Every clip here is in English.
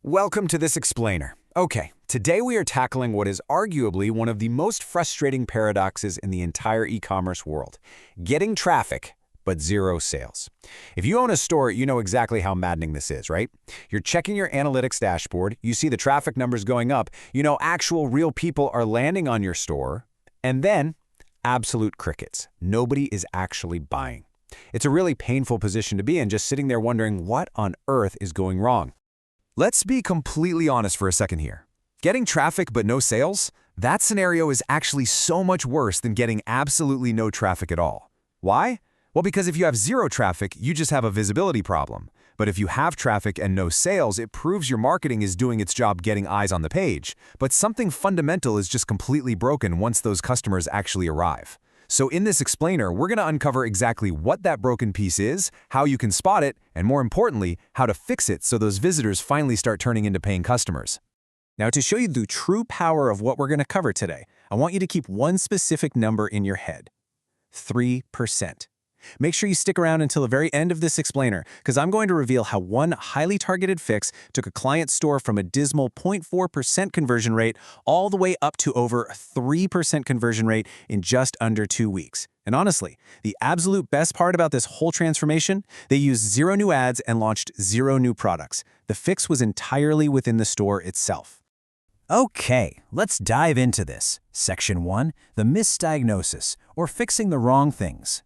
Welcome to this explainer. Okay, today we are tackling what is arguably one of the most frustrating paradoxes in the entire e-commerce world. Getting traffic, but zero sales. If you own a store, you know exactly how maddening this is, right? You're checking your analytics dashboard, you see the traffic numbers going up, you know actual real people are landing on your store, and then absolute crickets. Nobody is actually buying. It's a really painful position to be in, just sitting there wondering what on earth is going wrong. Let's be completely honest for a second here. Getting traffic but no sales? That scenario is actually so much worse than getting absolutely no traffic at all. Why? Well, because if you have zero traffic, you just have a visibility problem. But if you have traffic and no sales, it proves your marketing is doing its job getting eyes on the page. But something fundamental is just completely broken once those customers actually arrive. So in this explainer, we're going to uncover exactly what that broken piece is, how you can spot it, and more importantly, how to fix it so those visitors finally start turning into paying customers. Now, to show you the true power of what we're going to cover today, I want you to keep one specific number in your head: 3%. Make sure you stick around until the very end of this explainer, because I'm going to reveal how one highly targeted fix took a client's store from a dismal 0.4% conversion rate all the way up to over 3% conversion rate in just under 2 weeks. And honestly, the absolute best part about this whole transformation, they used zero new ads and launched zero new products. The fix was entirely within the store itself. Okay, let's dive into this. Section 1, the misdiagnosis, or fixing the wrong things.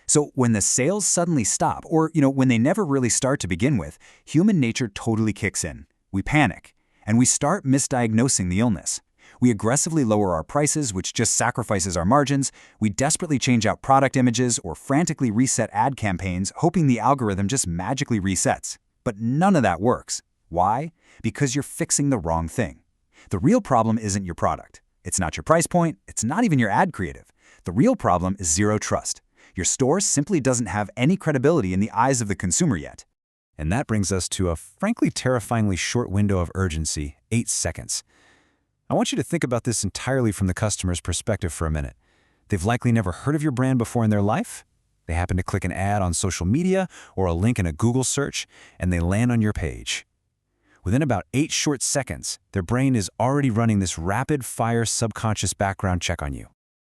So when the sales suddenly stop, or when they never really start to begin with, human nature totally kicks in. We panic, and we start misdiagnosing the illness. We aggressively lower our prices, which just sacrifices our margins. We desperately change out product images or frantically reset ad campaigns, hoping the algorithm just magically resets. But none of that works. Why? Because you're fixing the wrong thing. The real problem isn't your product. It's not your price point. It's not even your ad creative. The real problem is zero trust. Your store simply doesn't have any credibility in the eyes of the consumer yet. And that brings us to a frankly terrifyingly short window of urgency, 8 seconds. I want you to think about this entirely from the customer's perspective for a minute. They've likely never heard of your brand before in their life. They happen to click an ad on social media or a link in a Google search, and they land on your page. Within about 8 short seconds, their brain is already running this rapid-fire subconscious background check on you.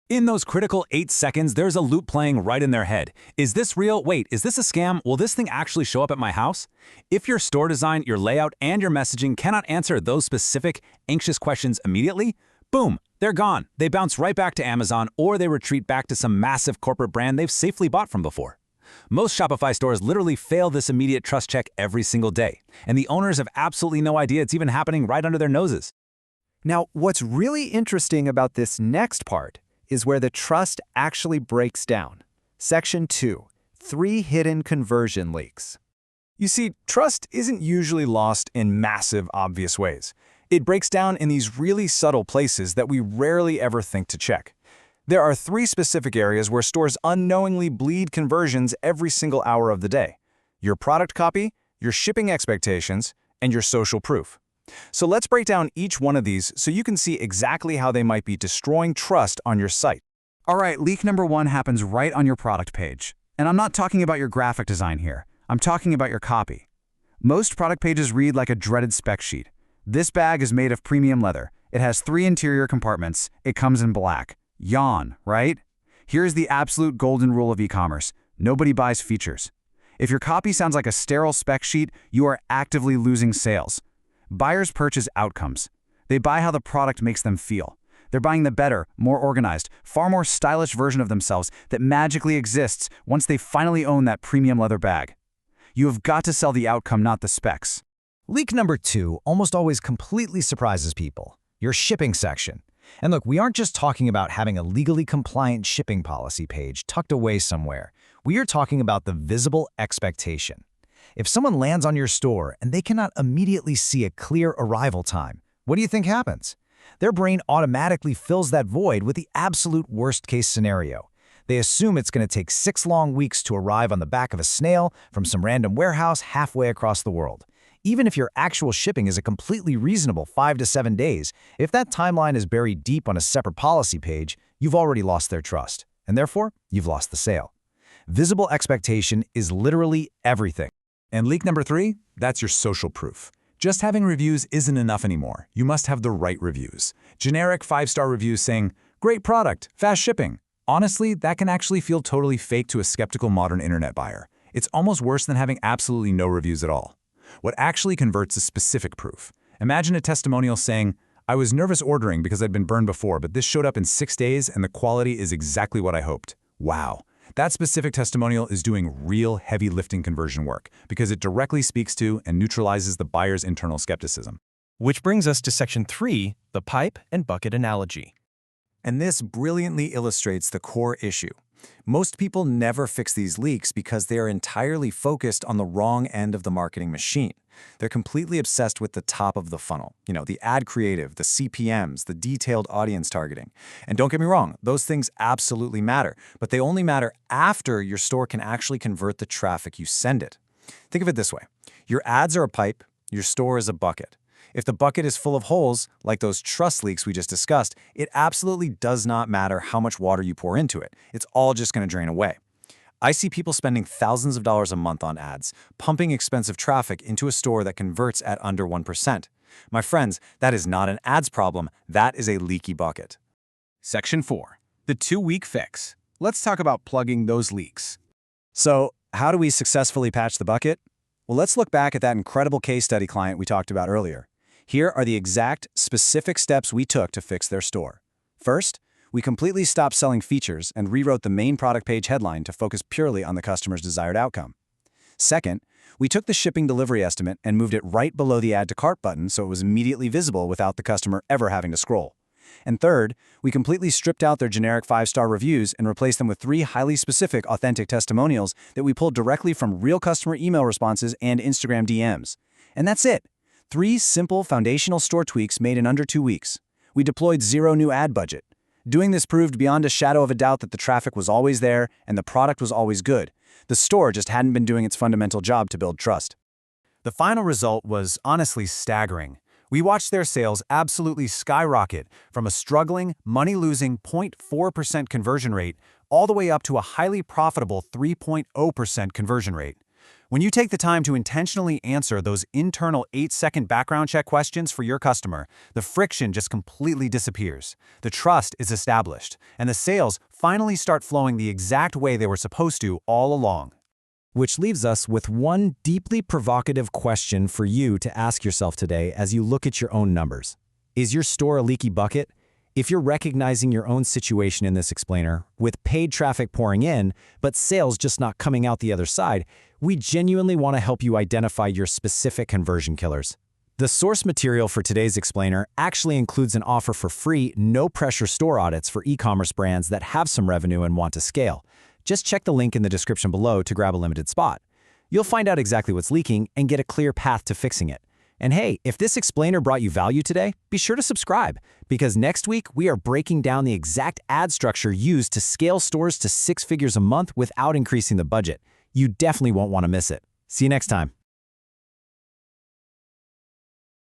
In those critical 8 seconds, there's a loop playing right in their head. Is this real? Wait, is this a scam? Will this thing actually show up at my house? If your store design, your layout, and your messaging cannot answer those specific, anxious questions immediately, boom, they're gone. They bounce right back to Amazon, or they retreat back to some massive corporate brand they've safely bought from before. Most Shopify stores literally fail this immediate trust check every single day, and the owners have absolutely no idea it's even happening right under their noses. Now, what's really interesting about this next part is where the trust actually breaks down. Section 2, 3 hidden conversion leaks. You see, trust isn't usually lost in massive, obvious ways. It breaks down in these really subtle places that we rarely ever think to check. There are 3 specific areas where stores unknowingly bleed conversions every single hour of the day: your product copy, your shipping expectations, and your social proof. So let's break down each one of these so you can see exactly how they might be destroying trust on your site. All right, leak number 1 happens right on your product page. And I'm not talking about your graphic design here. I'm talking about your copy. Most product pages read like a dreaded spec sheet. This bag is made of premium leather. It has 3 interior compartments. It comes in black. Yawn, right? Here's the absolute golden rule of e-commerce. Nobody buys features. If your copy sounds like a sterile spec sheet, you are actively losing sales. Buyers purchase outcomes. They buy how the product makes them feel. They're buying the better, more organized, far more stylish version of themselves that magically exists once they finally own that premium leather bag. You have got to sell the outcome, not the specs. Leak number 2 almost always completely surprises people: your shipping section. And look, we aren't just talking about having a legally compliant shipping policy page tucked away somewhere. We are talking about the visible expectation. If someone lands on your store and they cannot immediately see a clear arrival time, what do you think happens? Their brain automatically fills that void with the absolute worst-case scenario. They assume it's going to take 6 long weeks to arrive on the back of a snail from some random warehouse halfway across the world. Even if your actual shipping is a completely reasonable 5 to 7 days, if that timeline is buried deep on a separate policy page, you've already lost their trust, and therefore, you've lost the sale. Visible expectation is literally everything. And leak number 3, that's your social proof. Just having reviews isn't enough anymore. You must have the right reviews. Generic 5-star reviews saying, "Great product, fast shipping." Honestly, that can actually feel totally fake to a skeptical modern internet buyer. It's almost worse than having absolutely no reviews at all. What actually converts is specific proof. Imagine a testimonial saying, "I was nervous ordering because I'd been burned before, but this showed up in 6 days and the quality is exactly what I hoped." Wow. That specific testimonial is doing real heavy lifting conversion work because it directly speaks to and neutralizes the buyer's internal skepticism. Which brings us to section 3, the pipe and bucket analogy. And this brilliantly illustrates the core issue. Most people never fix these leaks because they are entirely focused on the wrong end of the marketing machine. They're completely obsessed with the top of the funnel, the ad creative, the CPMs, the detailed audience targeting. And don't get me wrong, those things absolutely matter, but they only matter after your store can actually convert the traffic you send it. Think of it this way. Your ads are a pipe, your store is a bucket. If the bucket is full of holes, like those trust leaks we just discussed, it absolutely does not matter how much water you pour into it. It's all just going to drain away. I see people spending thousands of dollars a month on ads, pumping expensive traffic into a store that converts at under 1%. My friends, that is not an ads problem, that is a leaky bucket. Section 4, the 2-week fix. Let's talk about plugging those leaks. So, how do we successfully patch the bucket? Well, let's look back at that incredible case study client we talked about earlier. Here are the exact, specific steps we took to fix their store. First, we completely stopped selling features and rewrote the main product page headline to focus purely on the customer's desired outcome. Second, we took the shipping delivery estimate and moved it right below the Add to Cart button so it was immediately visible without the customer ever having to scroll. And third, we completely stripped out their generic 5-star reviews and replaced them with 3 highly specific, authentic testimonials that we pulled directly from real customer email responses and Instagram DMs. And that's it. 3 simple foundational store tweaks made in under 2 weeks. We deployed 0 new ad budget. Doing this proved beyond a shadow of a doubt that the traffic was always there and the product was always good. The store just hadn't been doing its fundamental job to build trust. The final result was honestly staggering. We watched their sales absolutely skyrocket from a struggling, money-losing 0.4% conversion rate all the way up to a highly profitable 3.0% conversion rate. When you take the time to intentionally answer those internal 8-second background check questions for your customer, the friction just completely disappears. The trust is established, and the sales finally start flowing the exact way they were supposed to all along. Which leaves us with one deeply provocative question for you to ask yourself today as you look at your own numbers. Is your store a leaky bucket? If you're recognizing your own situation in this explainer, with paid traffic pouring in, but sales just not coming out the other side, we genuinely want to help you identify your specific conversion killers. The source material for today's explainer actually includes an offer for free, no-pressure store audits for e-commerce brands that have some revenue and want to scale. Just check the link in the description below to grab a limited spot. You'll find out exactly what's leaking and get a clear path to fixing it. And hey, if this explainer brought you value today, be sure to subscribe, because next week we are breaking down the exact ad structure used to scale stores to 6 figures a month without increasing the budget. You definitely won't want to miss it. See you next time.